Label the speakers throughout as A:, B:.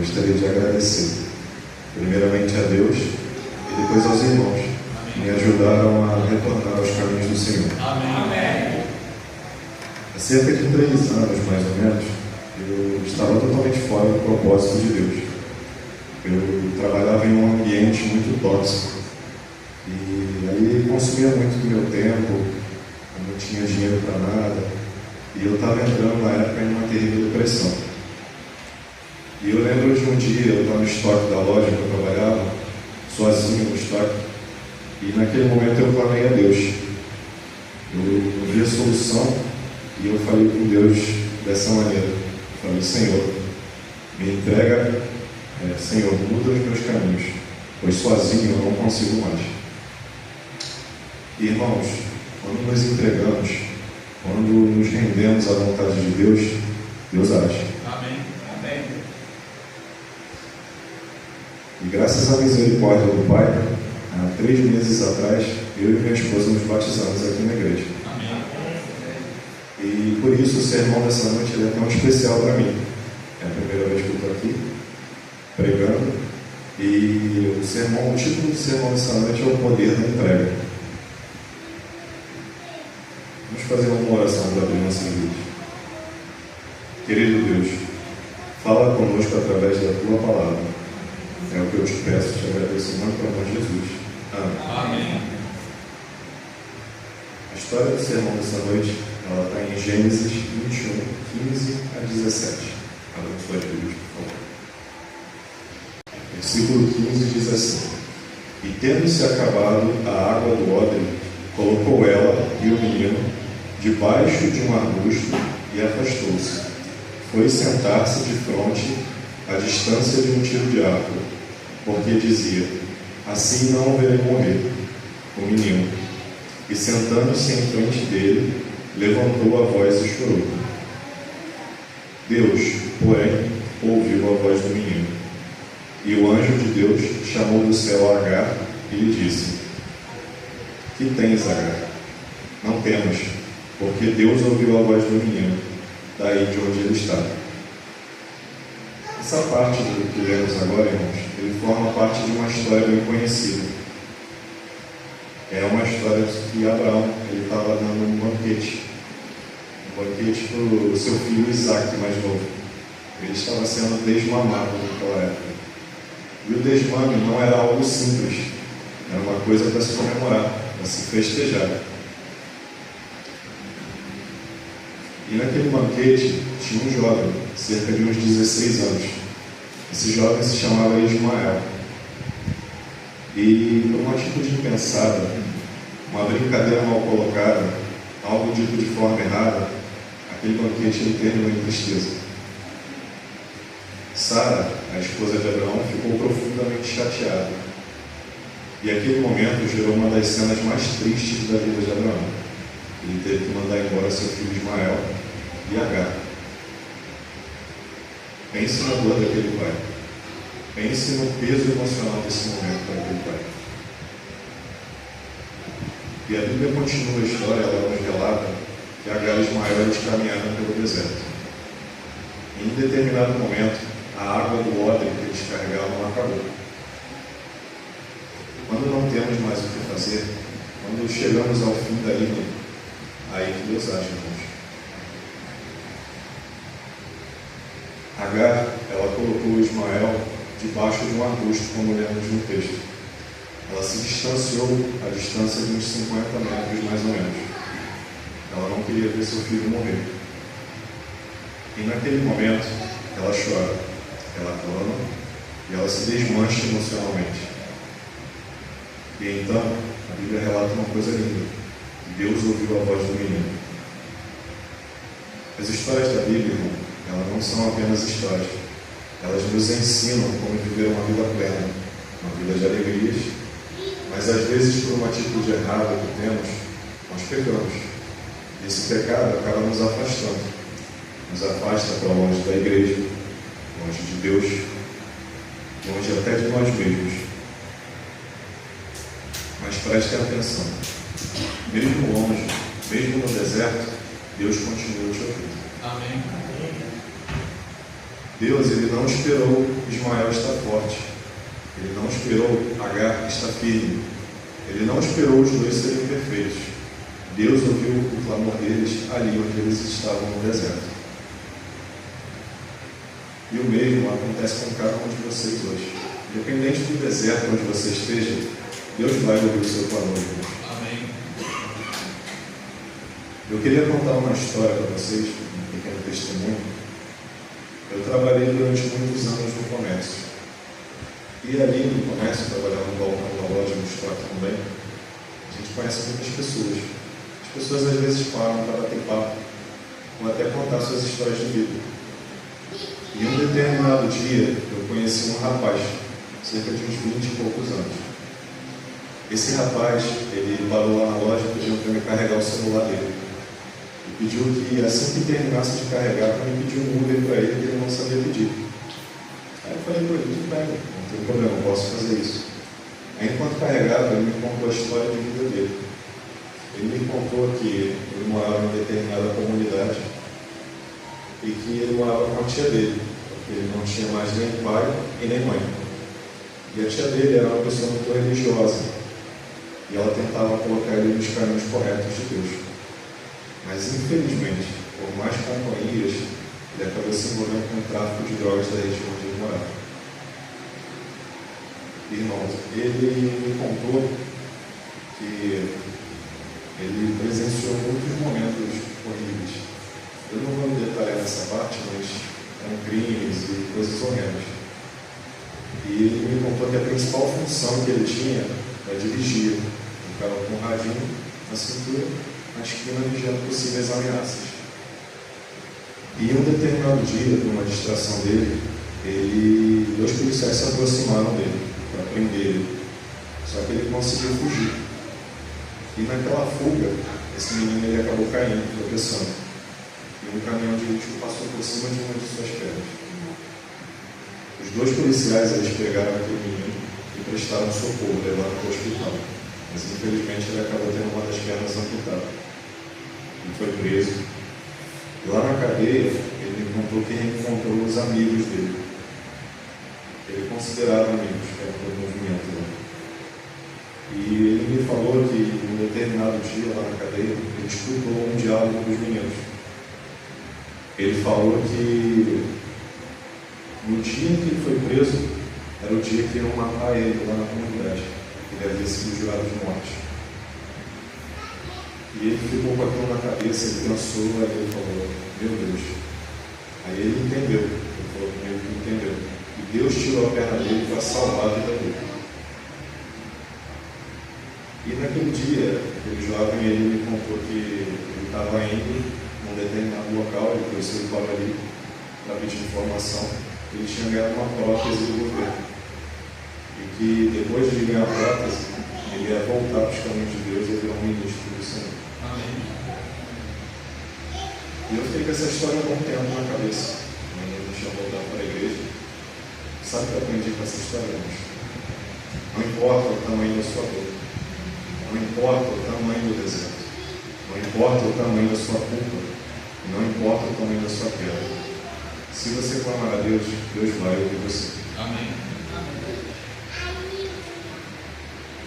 A: gostaria de agradecer, primeiramente a Deus e depois aos irmãos, que me ajudaram a retornar aos caminhos do Senhor.
B: Amém.
A: Há cerca de 3 anos, mais ou menos, eu estava totalmente fora do propósito de Deus. Eu trabalhava em um ambiente muito tóxico e ali consumia muito do meu tempo, eu não tinha dinheiro para nada e eu estava entrando na época em uma terrível depressão. E eu lembro de um dia, eu estava no estoque da loja que eu trabalhava, sozinho no estoque, e naquele momento eu clamei a Deus. Eu vi a solução e eu falei com Deus dessa maneira. Eu falei, Senhor, me entrega, Senhor, muda os meus caminhos, pois sozinho eu não consigo mais. E, irmãos, quando nos entregamos, quando nos rendemos à vontade de Deus, Deus age.
B: Amém. Amém.
A: E graças à misericórdia do Pai, há 3 meses atrás, eu e minha esposa nos batizamos aqui na igreja.
B: Amém.
A: E por isso o sermão dessa noite é tão especial para mim. É a primeira vez que eu estou aqui pregando. E o título do sermão dessa noite é o poder da entrega. Vamos fazer uma oração para abrir nossa vida. Querido Deus, fala conosco através da Tua palavra. É o que eu te peço, te agradeço muito pelo amor de Jesus. Amém.
B: Amém.
A: A história do sermão dessa noite, ela está em Gênesis 21, 15 a 17. Abra suas Bíblias, por favor. Versículo 15 diz assim: E tendo-se acabado a água do odre, colocou ela e o menino debaixo de um arbusto e afastou-se. Foi sentar-se de fronte à distância de um tiro de arco, porque dizia: assim não o verei morrer, o menino. E sentando-se em frente dele, levantou a voz e chorou. Deus, porém, ouviu a voz do menino. E o anjo de Deus chamou do céu Agar e lhe disse: Que tens, Agar? Não temas, porque Deus ouviu a voz do menino, daí de onde ele está. Essa parte do que lemos agora, irmãos, ele forma parte de uma história bem conhecida. É uma história que Abraão estava dando um banquete para o seu filho Isaac, mais novo. Ele estava sendo desmamado naquela época. E o desmame não era algo simples, era uma coisa para se comemorar, para se festejar. E naquele banquete tinha um jovem, cerca de uns 16 anos. Esse jovem se chamava Ismael. E por uma atitude impensada, uma brincadeira mal colocada, algo dito de forma errada, aquele banquete ele terminou em tristeza. Sara, a esposa de Abraão, ficou profundamente chateada. E aquele momento gerou uma das cenas mais tristes da vida de Abraão. Ele teve que mandar embora seu filho Ismael e Agar. Pense na dor daquele pai. Pense no peso emocional desse momento para aquele pai. E a Bíblia continua a história, ela nos relata que Agar e Ismael eles caminharam pelo deserto. Em um determinado momento, a água do odre que eles carregavam acabou. Quando não temos mais o que fazer, quando chegamos ao fim da ilha, aí que Deus age, irmãos. Agar, ela colocou Ismael debaixo de um arbusto, como lemos no texto. Ela se distanciou a distância de uns 50 metros, mais ou menos. Ela não queria ver seu filho morrer. E naquele momento, ela chora, ela clama e ela se desmancha emocionalmente. E então, a Bíblia relata uma coisa linda. Deus ouviu a voz do menino. As histórias da Bíblia, irmão, elas não são apenas histórias. Elas nos ensinam como viver uma vida plena, uma vida de alegrias. Mas às vezes, por uma atitude errada que temos, nós pecamos. E esse pecado acaba nos afastando. Nos afasta para longe da igreja, longe de Deus, longe até de nós mesmos. Mas prestem atenção. Mesmo longe, mesmo no deserto, Deus continua te ouvindo.
B: Amém.
A: Deus, ele não esperou Ismael estar forte. Ele não esperou Agar estar firme. Ele não esperou os dois serem perfeitos. Deus ouviu o clamor deles ali onde eles estavam no deserto. E o mesmo acontece com cada um de vocês hoje. Independente do deserto onde você esteja, Deus vai ouvir o seu clamor.
B: Amém.
A: Eu queria contar uma história para vocês, um pequeno testemunho. Eu trabalhei durante muitos anos no comércio. E ali no comércio, trabalhava no balcão da loja, no estoque também, a gente conhece muitas pessoas. As pessoas às vezes param para bater papo, ou até contar suas histórias de vida. E um determinado dia, eu conheci um rapaz, cerca de uns 20 e poucos anos. Esse rapaz, ele parou lá na loja e pediu para me carregar o celular dele. E pediu que, assim que terminasse de carregar, para me pedir um Uber para ele, que ele não sabia pedir. Aí eu falei para ele, tudo bem, não tem problema, eu posso fazer isso. Aí, enquanto carregava, ele me contou a história de vida dele. Ele me contou que ele morava em determinada comunidade e que ele morava com a tia dele, porque ele não tinha mais nem pai e nem mãe. E a tia dele era uma pessoa muito religiosa e ela tentava colocar ele nos caminhos corretos de Deus. Mas, infelizmente, por mais companhias, ele acabou se envolvendo com o tráfico de drogas da região onde ele morava. Irmãos, ele me contou que ele presenciou muitos momentos horríveis. Eu não vou me detalhar nessa parte, mas eram crimes e coisas horrendas. E ele me contou que a principal função que ele tinha era dirigir. Ele ficava com um radinho na cintura, na esquina, vigiando possíveis ameaças. E um determinado dia, por uma distração dele, dois policiais se aproximaram dele para prender ele. Só que ele conseguiu fugir. E naquela fuga, esse menino ele acabou caindo, tropeçando. E um caminhão de lixo passou por cima de uma de suas pernas. Os dois policiais eles pegaram aquele menino e prestaram socorro, levaram para o hospital. Mas infelizmente ele acabou tendo uma das pernas amputada. Ele foi preso. E lá na cadeia, ele me contou que encontrou os amigos dele. Ele considerava amigos, que era do movimento lá. E ele me falou que, em um determinado dia, lá na cadeia, ele escutou um diálogo dos meninos. Ele falou que, no dia em que ele foi preso, era o dia que iam matar ele lá na comunidade. Ele havia sido jurado de morte. E ele ficou com aquilo na cabeça, ele pensou, aí ele falou, meu Deus. Aí ele entendeu, ele falou comigo que entendeu. E Deus tirou a perna dele para salvar a vida dele. E naquele dia, aquele jovem, ele me contou que ele estava indo num determinado local, ele conheceu o Paulo ali, para pedir informação. Ele tinha ganhado uma prótese do governo. E que depois de ganhar a prótese, ele ia voltar para os caminhos de Deus e virar um ministro do Senhor.
B: Amém.
A: E eu fiquei com essa história há um bom tempo na cabeça. Quando eu me tinha voltado para a igreja. Sabe o que eu aprendi com essa história, irmãos? Não importa o tamanho da sua dor. Não importa o tamanho do deserto. Não importa o tamanho da sua culpa. Não importa o tamanho da sua queda. Se você clamar a Deus, Deus vai ouvir você.
B: Amém.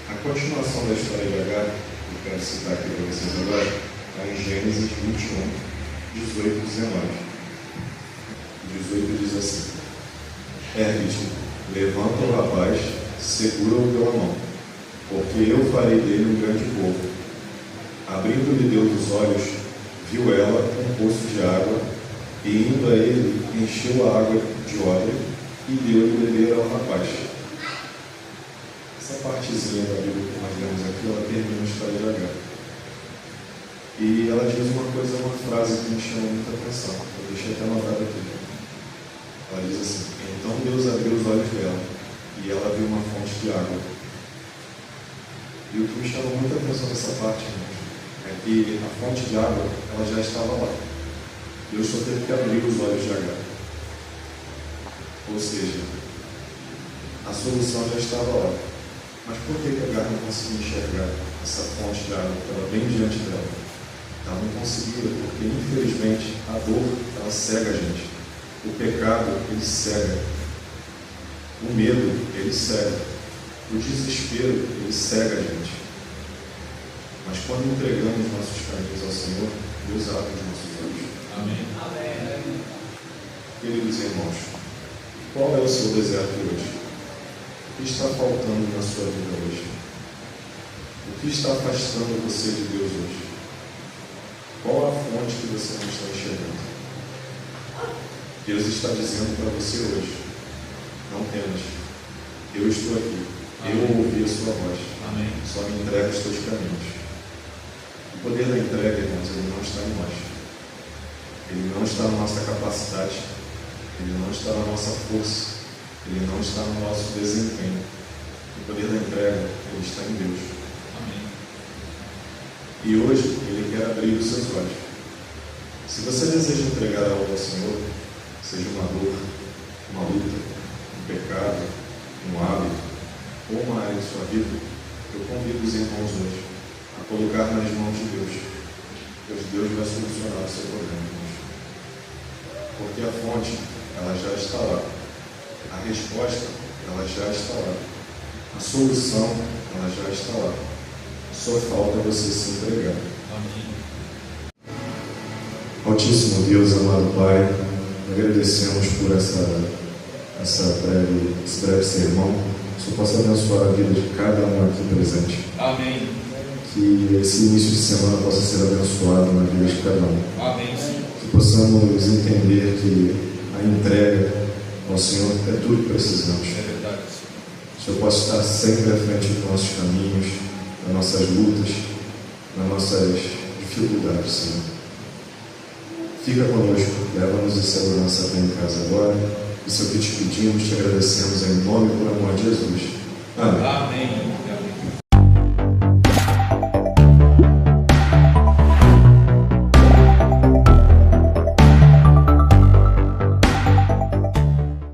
A: A continuação da história de Agar, eu quero citar aqui para vocês agora, está em Gênesis 21, 18 e 19. 18 diz assim: Ergue-te, levanta o rapaz, segura-o pela mão, porque eu farei dele um grande povo. Abrindo-lhe Deus os olhos, viu ela um poço de água, e indo a ele, encheu a água de odre e deu-lhe beber ao rapaz. Essa partezinha da Bíblia que nós lemos aqui, ela termina a história de Agar. E ela diz uma coisa, uma frase que me chamou muita atenção. Eu deixei até anotado aqui. Ela diz assim: então Deus abriu os olhos dela, e ela viu uma fonte de água. E o que me chamou muita atenção nessa parte, é que a fonte de água, ela já estava lá. Deus só teve que abrir os olhos de Agar. Ou seja, a solução já estava lá. Mas por que Agar não conseguia enxergar essa fonte de água que estava bem diante dela? Ela não conseguia, porque infelizmente a dor, ela cega a gente. O pecado, ele cega. O medo, ele cega. O desespero, ele cega a gente. Mas quando entregamos nossos caminhos ao Senhor, Deus abre os nossos olhos.
B: Amém. Amém.
A: Queridos irmãos, qual é o seu deserto hoje? O que está faltando na sua vida hoje? O que está afastando você de Deus hoje? Qual a fonte que você não está enxergando? Deus está dizendo para você hoje: não temas, eu estou aqui, eu ouvi a sua voz.
B: Amém.
A: Só me entrega os teus caminhos. O poder da entrega, irmãos, ele não está em nós. Ele não está na nossa capacidade. Ele não está na nossa força. Ele não está no nosso desempenho. O poder da entrega, ele está em Deus.
B: Amém.
A: E hoje, ele quer abrir os seus olhos. Se você deseja entregar algo ao Senhor, seja uma dor, uma luta, um pecado, um hábito, ou uma área de sua vida, eu convido os irmãos hoje a colocar nas mãos de Deus, pois Deus vai solucionar o seu problema, irmãos. Porque a fonte, ela já está lá. A resposta, ela já está lá. A solução, ela já está lá. Só falta você se entregar.
B: Amém.
A: Altíssimo Deus, amado Pai, agradecemos por esse breve sermão. Que o Senhor possa abençoar a vida de cada um aqui presente.
B: Amém.
A: Que esse início de semana possa ser abençoado na vida de cada um.
B: Amém.
A: Que possamos entender que a entrega ao Senhor é tudo que precisamos.
B: É verdade.
A: Que o Senhor possa estar sempre à frente dos nossos caminhos, das nossas lutas, das nossas dificuldades, Senhor. Fica conosco, leva-nos em segurança até em casa agora. Isso é o que te pedimos, te agradecemos em nome e por amor de Jesus. Amém.
B: Amém.